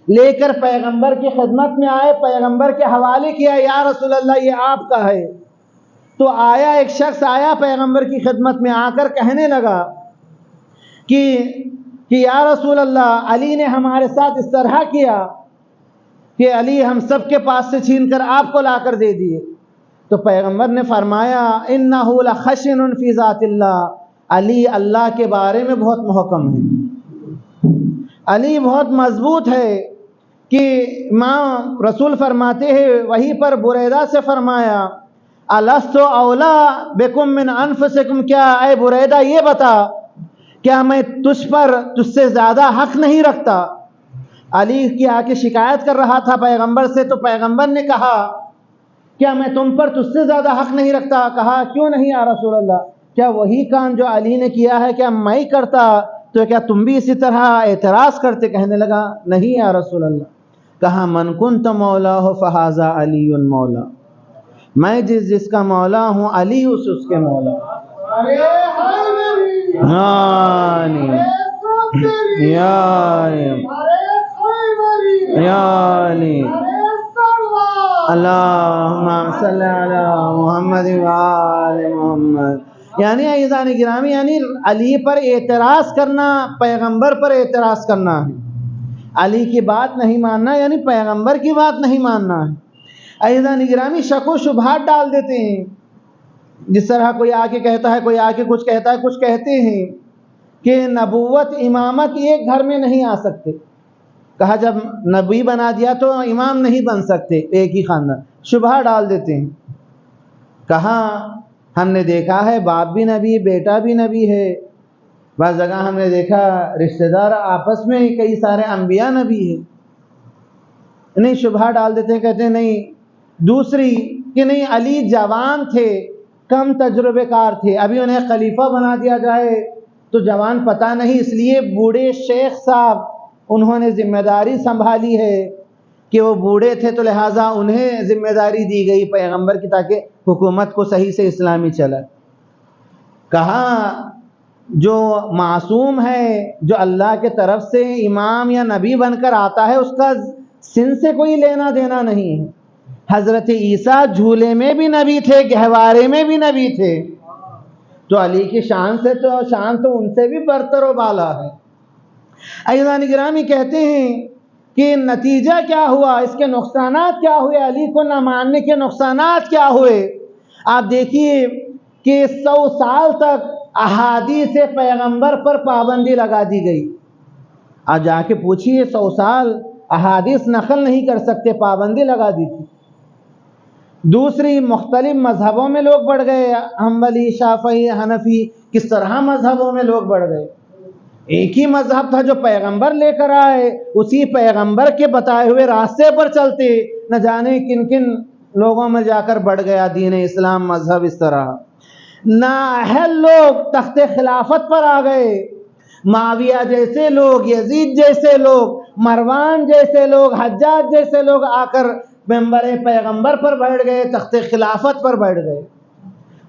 لے کر پیغمبر کی خدمت میں آئے، پیغمبر کے حوالے کیا، یا رسول اللہ یہ آپ کا ہے۔ تو آیا ایک شخص آیا پیغمبر کی خدمت میں، آ کر کہنے لگا کہ یا رسول اللہ، علی نے ہمارے ساتھ اس طرح کیا کہ علی ہم سب کے پاس سے چھین کر آپ کو لا کر دے دیے۔ تو پیغمبر نے فرمایا انہ لخشن فی ذات اللہ، علی اللہ کے بارے میں بہت محکم ہے، علی بہت مضبوط ہے، کہ ماں رسول فرماتے ہیں، وہیں پر بریدہ سے فرمایا الست اولا بکم من انفسکم، کیا اے بریدہ یہ بتا، کیا میں تجھ سے زیادہ حق نہیں رکھتا؟ علی کی آ کے شکایت کر رہا تھا پیغمبر سے، تو پیغمبر نے کہا کیا میں تجھ سے زیادہ حق نہیں رکھتا؟ کہا کیوں نہیں یا رسول اللہ، کیا وہی کام جو علی نے کیا ہے کیا میں کرتا؟ تو کیا تم بھی اسی طرح اعتراض کرتے؟ کہنے لگا نہیں یا رسول اللہ. کہا من کنت مولا ہو فہذا علی مولا، میں جس کا مولا ہوں علی اس کے مولا. اللہم صلی علی محمد وآل محمد. یعنی عزیزان گرامی، یعنی علی پر اعتراض کرنا پیغمبر پر اعتراض کرنا ہے. علی کی بات نہیں ماننا یعنی پیغمبر کی بات نہیں ماننا ہے. عزیزان گرامی، شک و شبہات ڈال دیتے ہیں. جس طرح کوئی آ کے کہتا ہے، کوئی آ کے کچھ کہتا ہے، کچھ کہتے ہیں کہ نبوت امامت ایک گھر میں نہیں آ سکتے. کہا جب نبی بنا دیا تو امام نہیں بن سکتے ایک ہی خاندان. شبہ ڈال دیتے ہیں. کہا ہم نے دیکھا ہے باپ بھی نبی بیٹا بھی نبی ہے. بعض جگہ ہم نے دیکھا رشتہ دار آپس میں کئی سارے انبیاء نبی ہے. نہیں، شبہ ڈال دیتے ہیں. کہتے ہیں نہیں. دوسری کہ نہیں، علی جوان تھے، کم تجربے کار تھے، ابھی انہیں خلیفہ بنا دیا جائے تو جوان پتہ نہیں، اس لیے بوڑھے شیخ صاحب انہوں نے ذمہ داری سنبھالی ہے کہ وہ بوڑھے تھے تو لہٰذا انہیں ذمہ داری دی گئی پیغمبر کی، تاکہ حکومت کو صحیح سے اسلامی چلے. کہا جو معصوم ہے، جو اللہ کے طرف سے امام یا نبی بن کر آتا ہے، اس کا سن سے کوئی لینا دینا نہیں ہے. حضرت عیسیٰ جھولے میں بھی نبی تھے، گہوارے میں بھی نبی تھے. تو علی کی شان تو ان سے بھی برتر و بالا ہے. عزیزان گرامی، کہتے ہیں کہ نتیجہ کیا ہوا، اس کے نقصانات کیا ہوئے، علی کو نہ ماننے کے نقصانات کیا ہوئے. آپ دیکھیے کہ 100 سال تک احادیث پیغمبر پر پابندی لگا دی گئی. آپ جا کے پوچھیے، 100 سال احادیث نقل نہیں کر سکتے، پابندی لگا دی تھی. دوسری، مختلف مذہبوں میں لوگ بڑھ گئے، حنبلی شافعی حنفی، کس طرح مذہبوں میں لوگ بڑھ گئے. ایک ہی مذہب تھا جو پیغمبر لے کر آئے، اسی پیغمبر کے بتائے ہوئے راستے پر چلتے، نہ جانے کن کن لوگوں میں جا کر بڑھ گیا دین اسلام مذہب. اس طرح نااہل لوگ تخت خلافت پر آ گئے. معاویہ جیسے لوگ، یزید جیسے لوگ، مروان جیسے لوگ، حجاج جیسے لوگ آ کر منبر پیغمبر پر بیٹھ گئے، تخت خلافت پر بیٹھ گئے،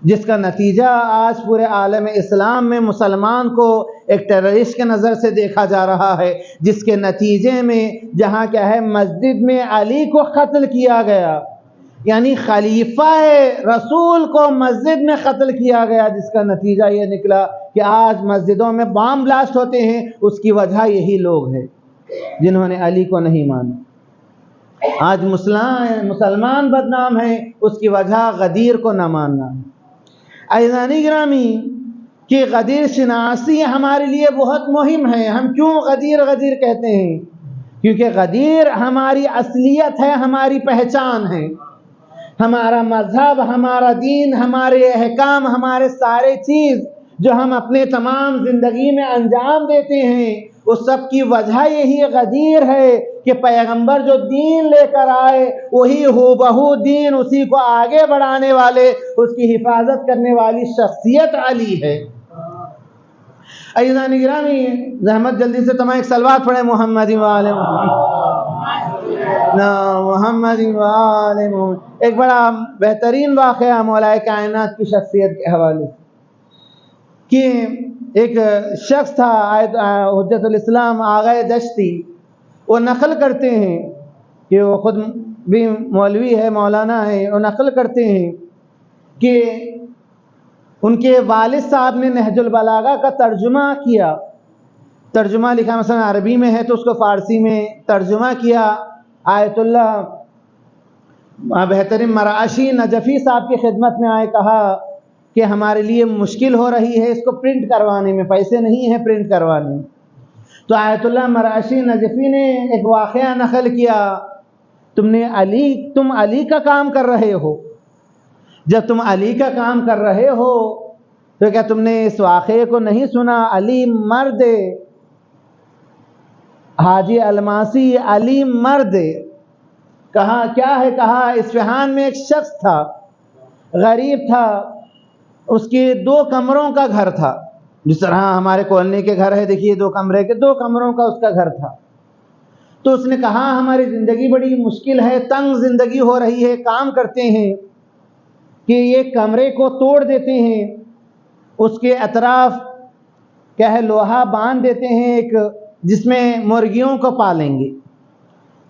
جس کا نتیجہ آج پورے عالم اسلام میں مسلمان کو ایک ٹیررسٹ کے نظر سے دیکھا جا رہا ہے. جس کے نتیجے میں جہاں کیا ہے، مسجد میں علی کو قتل کیا گیا، یعنی خلیفہ رسول کو مسجد میں قتل کیا گیا، جس کا نتیجہ یہ نکلا کہ آج مسجدوں میں بام بلاسٹ ہوتے ہیں. اس کی وجہ یہی لوگ ہیں جنہوں نے علی کو نہیں مانا. آج مسلمان بدنام ہیں، اس کی وجہ غدیر کو نہ ماننا ہے. عزیزان گرامی، کہ غدیر شناسی ہمارے لیے بہت مہم ہے. ہم کیوں غدیر غدیر کہتے ہیں؟ کیونکہ غدیر ہماری اصلیت ہے، ہماری پہچان ہے. ہمارا مذہب، ہمارا دین، ہمارے احکام، ہمارے سارے چیز جو ہم اپنے تمام زندگی میں انجام دیتے ہیں، اس سب کی وجہ یہی غدیر ہے کہ پیغمبر جو دین لے کر آئے وہی ہو بہو دین، اسی کو آگے بڑھانے والے، اس کی حفاظت کرنے والی شخصیت علی ہے. عزیزان گرامی، زحمت جلدی سے تمہیں ایک صلوات پڑھیں محمد وآل محمد وآل محمد. ایک بڑا بہترین واقعہ مولا کائنات کی شخصیت کے حوالے سے، کہ ایک شخص تھا حجت الاسلام آغا دشتی. وہ نقل کرتے ہیں کہ وہ خود بھی مولوی ہے، مولانا ہے. وہ نقل کرتے ہیں کہ ان کے والد صاحب نے نہج البلاغہ کا ترجمہ کیا. ترجمہ لکھا مثلا عربی میں ہے تو اس کو فارسی میں ترجمہ کیا. آیت اللہ بہترین مرعشی نجفی صاحب کی خدمت میں آئے، کہا کہ ہمارے لیے مشکل ہو رہی ہے اس کو پرنٹ کروانے میں، پیسے نہیں ہیں پرنٹ کروانے میں. تو آیت اللہ مرعشی نجفی نے ایک واقعہ نقل کیا، تم علی کا کام کر رہے ہو. جب تم علی کا کام کر رہے ہو تو کیا تم نے اس واقعے کو نہیں سنا؟ علی مرد، حاجی الماسی علی مرد. کہا کیا ہے؟ کہا اصفہان میں ایک شخص تھا، غریب تھا، اس کے 2 کمروں کا گھر تھا. جس طرح ہمارے کالونی کے گھر ہے، دیکھیے 2 کمرے کے، 2 کمروں کا اس کا گھر تھا. تو اس نے کہا ہماری زندگی بڑی مشکل ہے، تنگ زندگی ہو رہی ہے، کام کرتے ہیں کہ یہ کمرے کو توڑ دیتے ہیں، اس کے اطراف کیا ہے لوہا باندھ دیتے ہیں ایک، جس میں مرغیوں کو پالیں گے،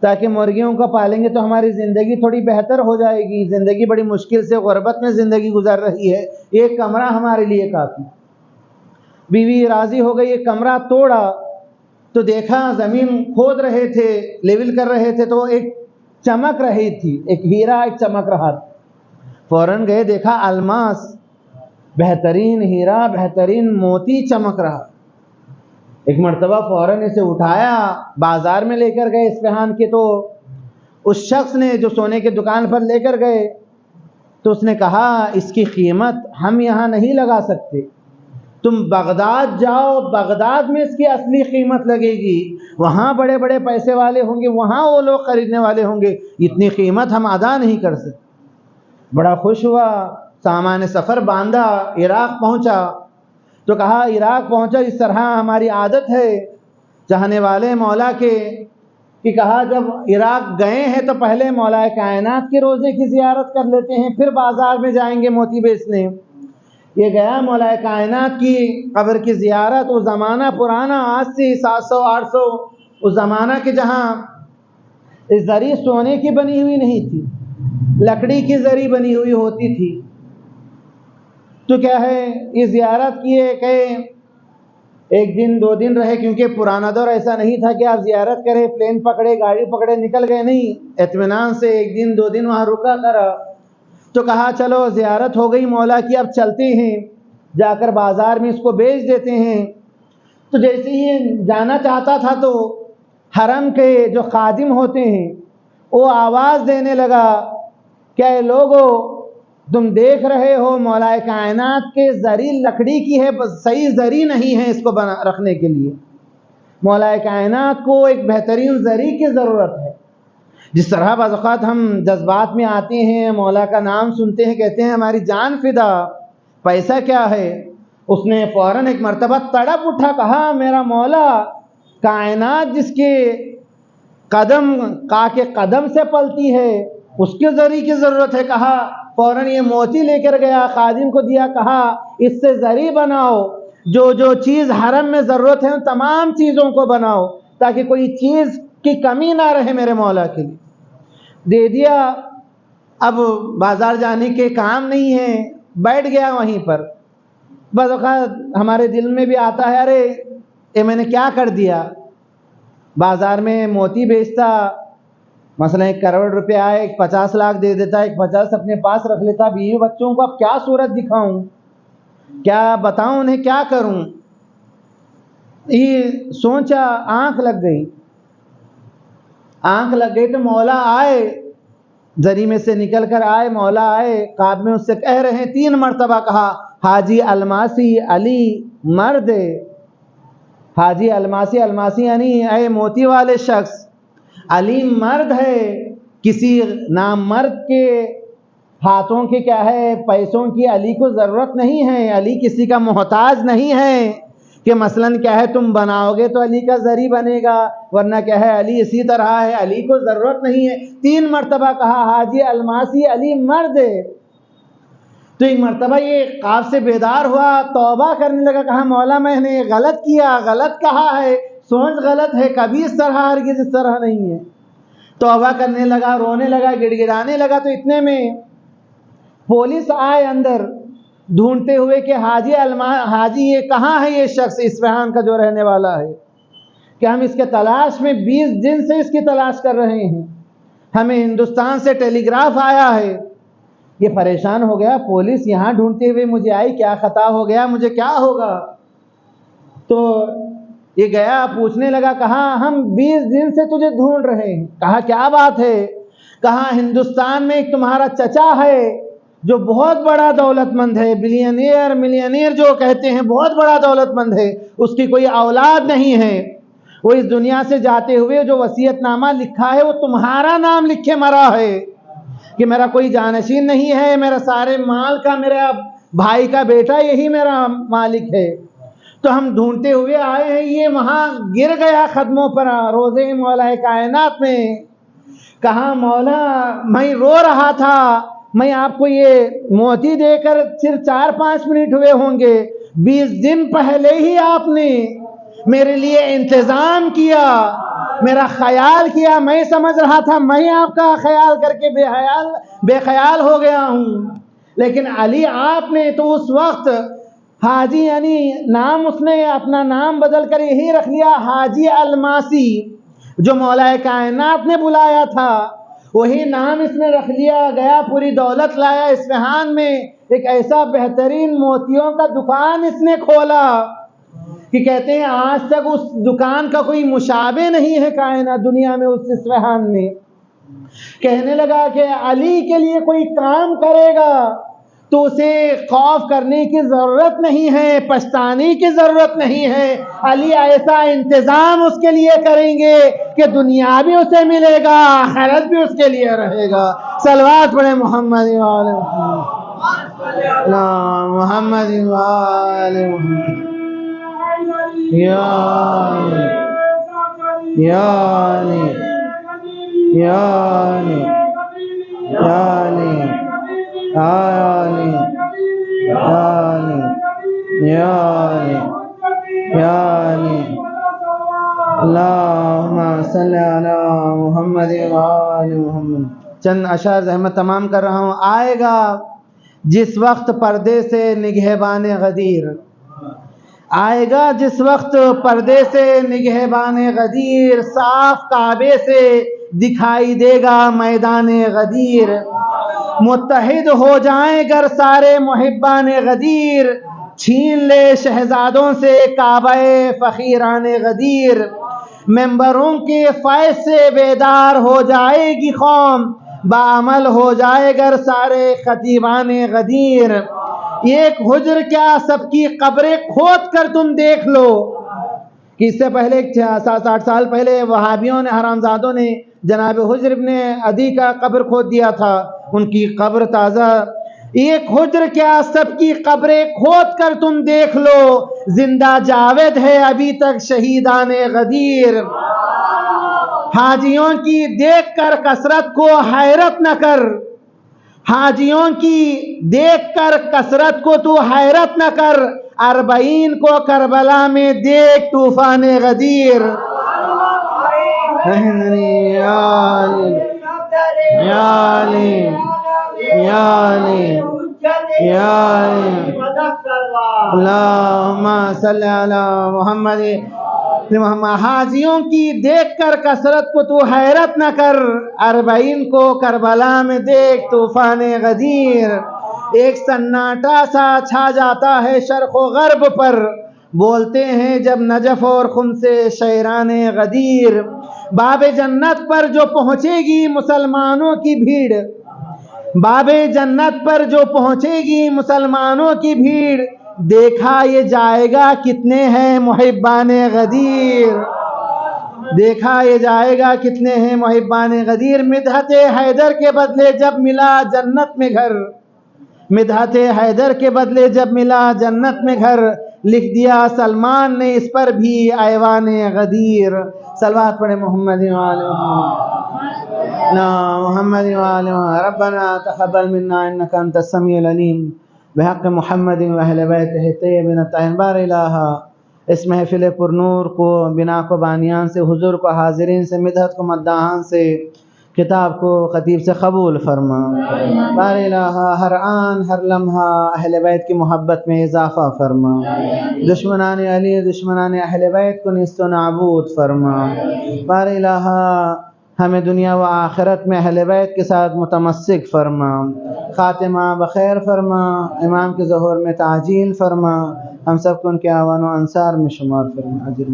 تاکہ مرغیوں کو پالیں گے تو ہماری زندگی تھوڑی بہتر ہو جائے گی. زندگی بڑی مشکل سے غربت میں زندگی گزر رہی ہے، ایک کمرہ ہمارے لیے کافی. بیوی راضی ہو گئی، ایک کمرہ توڑا تو دیکھا زمین کھود رہے تھے، لیول کر رہے تھے، تو ایک چمک رہی تھی، ایک ہیرا ایک چمک رہا تھا. فوراً گئے، دیکھا الماس، بہترین ہیرا، بہترین موتی چمک رہا. ایک مرتبہ فوراً اسے اٹھایا، بازار میں لے کر گئے اصفہان کے. تو اس شخص نے جو سونے کی دکان پر لے کر گئے تو اس نے کہا اس کی قیمت ہم یہاں نہیں لگا سکتے، تم بغداد جاؤ، بغداد میں اس کی اصلی قیمت لگے گی، وہاں بڑے بڑے پیسے والے ہوں گے، وہاں وہ لوگ خریدنے والے ہوں گے، اتنی قیمت ہم ادا نہیں کر سکتے. بڑا خوش ہوا، سامان سفر باندھا، عراق پہنچا. تو کہا عراق پہنچا، اس طرح ہماری عادت ہے چاہنے والے مولا کے کہ کہا جب عراق گئے ہیں تو پہلے مولا کائنات کے روزے کی زیارت کر لیتے ہیں، پھر بازار میں جائیں گے موتی بیچنے. یہ گیا مولا کائنات کی قبر کی زیارت. وہ زمانہ پرانا، آج سے 700-800، اس زمانہ کے جہاں زری سونے کی بنی ہوئی نہیں تھی، لکڑی کی زری بنی ہوئی ہوتی تھی. تو کیا ہے یہ زیارت کیے کہ 1 دن 2 دن رہے، کیونکہ پرانا دور ایسا نہیں تھا کہ آپ زیارت کرے، پلین پکڑے، گاڑی پکڑے نکل گئے، نہیں، اطمینان سے 1 دن 2 دن وہاں رکا کرا. تو کہا چلو زیارت ہو گئی مولا کی، اب چلتے ہیں، جا کر بازار میں اس کو بیچ دیتے ہیں. تو جیسے ہی جانا چاہتا تھا تو حرم کے جو خادم ہوتے ہیں وہ آواز دینے لگا کہ اے لوگو، تم دیکھ رہے ہو مولا کائنات کے زری لکڑی کی ہے، بس صحیح زری نہیں ہے اس کو رکھنے کے لیے. مولا کائنات کو ایک بہترین زری کی ضرورت ہے. جس طرح بعض اوقات ہم جذبات میں آتے ہیں، مولا کا نام سنتے ہیں، کہتے ہیں ہماری جان فدا، پیسہ کیا ہے. اس نے فوراً ایک مرتبہ تڑپ اٹھا، کہا میرا مولا کائنات جس کے قدم کے قدم سے پلتی ہے، اس کے زری کی ضرورت ہے. کہا فوراً یہ موتی لے کر گیا، خادم کو دیا، کہا اس سے زری بناؤ، جو جو چیز حرم میں ضرورت ہے ان تمام چیزوں کو بناؤ، تاکہ کوئی چیز کی کمی نہ رہے میرے مولا کے لیے. دے دیا. اب بازار جانے کے کام نہیں ہے، بیٹھ گیا وہیں پر. بعض اوقات ہمارے دل میں بھی آتا ہے ارے یہ میں نے کیا کر دیا. بازار میں موتی بیچتا، مثلا 1 کروڑ روپے آئے، 50 لاکھ دے دیتا، 50 اپنے پاس رکھ لیتا. بیوی بچوں کو اب کیا صورت دکھاؤں، کیا بتاؤں انہیں، کیا کروں. یہ سوچا، آنکھ لگ گئی تو مولا آئے، زری میں سے نکل کر آئے، مولا آئے، خواب میں اس سے کہہ رہے ہیں، 3 مرتبہ کہا حاجی الماسی علی مرد. حاجی الماسی، الماسی یعنی اے موتی والے شخص، علی مرد ہے، کسی نامرد کے ہاتھوں کے کیا ہے پیسوں کی علی کو ضرورت نہیں ہے. علی کسی کا محتاج نہیں ہے کہ مثلاً کیا ہے تم بناؤ گے تو علی کا زری بنے گا، ورنہ کیا ہے علی اسی طرح ہے، علی کو ضرورت نہیں ہے. 3 مرتبہ کہا حاجی الماسی علی مرد. تو ایک مرتبہ یہ خواب سے بیدار ہوا، توبہ کرنے لگا، کہا مولا میں نے غلط کیا، غلط کہا ہے، سوچ غلط ہے، کبھی اس طرح ہرگز اس طرح نہیں ہے. توبہ کرنے لگا، رونے لگا، گڑ گڑانے لگا. تو اتنے میں پولیس آئے اندر ڈھونڈتے ہوئے کہ حاجی یہ کہاں ہے، یہ شخص اصفہان کا جو رہنے والا ہے، کہ ہم اس کے تلاش میں 20 دن سے اس کی تلاش کر رہے ہیں، ہمیں ہندوستان سے ٹیلی گراف آیا ہے. یہ پریشان ہو گیا، پولیس یہاں ڈھونڈتے ہوئے مجھے آئی، کیا خطا ہو گیا، مجھے کیا ہوگا. تو یہ گیا پوچھنے لگا، کہا ہم 20 دن سے تجھے ڈھونڈ رہے ہیں. کہا کیا بات ہے. کہا ہندوستان میں ایک تمہارا چچا ہے جو بہت بڑا دولت مند ہے، بلینئر ملینئر جو کہتے ہیں، بہت بڑا دولت مند ہے، اس کی کوئی اولاد نہیں ہے. وہ اس دنیا سے جاتے ہوئے جو وصیت نامہ لکھا ہے وہ تمہارا نام لکھے مرا ہے کہ میرا کوئی جانشین نہیں ہے، میرا سارے مال کا میرا بھائی کا بیٹا یہی میرا مالک ہے. تو ہم ڈھونڈتے ہوئے آئے ہیں، یہ وہاں گر گیا قدموں پر روزے مولا کائنات میں. کہا مولا میں رو رہا تھا، میں آپ کو یہ موتی دے کر صرف 4-5 منٹ ہوئے ہوں گے، 20 دن پہلے ہی آپ نے میرے لیے انتظام کیا، میرا خیال کیا. میں سمجھ رہا تھا میں آپ کا خیال کر کے بے خیال ہو گیا ہوں، لیکن علی آپ نے تو اس وقت حاجی، یعنی نام اس نے اپنا نام بدل کر یہی رکھ لیا حاجی الماسی، جو مولا کائنات نے بلایا تھا وہی نام اس نے رکھ لیا. گیا پوری دولت لایا اصفہان میں، ایک ایسا بہترین موتیوں کا دکان اس نے کھولا کہ کہتے ہیں آج تک اس دکان کا کوئی مشابہ نہیں ہے کائنات دنیا میں، اس اصفہان میں. کہنے لگا کہ علی کے لیے کوئی کام کرے گا تو اسے خوف کرنے کی ضرورت نہیں ہے، پچھتانے کی ضرورت نہیں ہے. علی ایسا انتظام اس کے لیے کریں گے کہ دنیا بھی اسے ملے گا، آخرت بھی اس کے لیے رہے گا. صلوات پڑھے محمد وآل محمد وآل محمد. یا علی یا علی یا علی یا علی اللہم صلی علی محمد وآل محمد. چند اشعار زحمت تمام کر رہا ہوں. آئے گا جس وقت پردے سے نگہبان غدیر، آئے گا جس وقت پردے سے نگہبان غدیر، صاف کعبے سے دکھائی دے گا میدان غدیر. متحد ہو جائیں گر سارے محبان غدیر، چھین لے شہزادوں سے کعبہ فقیران غدیر. ممبروں کے فیض سے بیدار ہو جائے گی قوم، بعمل ہو جائے گر سارے خطیبان غدیر. ایک حجر کیا سب کی قبریں کھود کر تم دیکھ لو، کہ اس سے پہلے 60 سال پہلے وہابیوں نے، حرامزادوں نے جناب حجر ابن عدی کا قبر کھود دیا تھا، ان کی قبر تازہ. ایک حجر کیا سب کی قبریں کھود کر تم دیکھ لو، زندہ جاوید ہے ابھی تک شہیدان غدیر. حاجیوں کی دیکھ کر کثرت کو حیرت نہ کر، حاجیوں کی دیکھ کر کثرت کو تو حیرت نہ کر، 40 کو کربلا میں دیکھ طوفان غدیر. یا علی یا علی یا علی یا علی. اللہم صلی علی محمد. حاجیوں کی دیکھ کر کثرت کو تو حیرت نہ کر، 40 کو کربلا میں دیکھ طوفان غدیر. ایک سناٹا سا چھا جاتا ہے شرق و غرب پر، بولتے ہیں جب نجف اور خم سے شیران غدیر. باب جنت پر جو پہنچے گی مسلمانوں کی بھیڑ، باب جنت پر جو پہنچے گی مسلمانوں کی بھیڑ، دیکھا یہ جائے گا کتنے ہیں محبان غدیر. دیکھا یہ جائے گا کتنے ہیں محبان غدیر. مدحت حیدر کے بدلے جب ملا جنت میں گھر، مدحت حیدر کے بدلے جب ملا جنت میں گھر، لکھ دیا سلمان نے اس پر بھی ایوان غدیر. صلوات پڑھے محمد وآل محمد. محمد وآل محمد. ربنا تقبل منا انك انت السميع العليم بحق محمد واہل بیتہ الطیبین الطاہرین. بار الہ اس محفل پر نور کو، بنا کو بانیان سے، حضور کو حاضرین سے، مدحت کو مداحان سے، کتاب کو خطیب سے قبول فرما. بار الہ ہر آن ہر لمحہ اہل بیت کی محبت میں اضافہ فرما. دشمنان علی، دشمنان اہل بیت کو نیست و نابود فرما. بار الہ ہمیں دنیا و آخرت میں اہل بیت کے ساتھ متمسک فرما. خاتمہ بخیر فرما. امام کے ظہور میں تعجیل فرما. ہم سب کو ان کے اعوان و انصار میں شمار فرما. اجر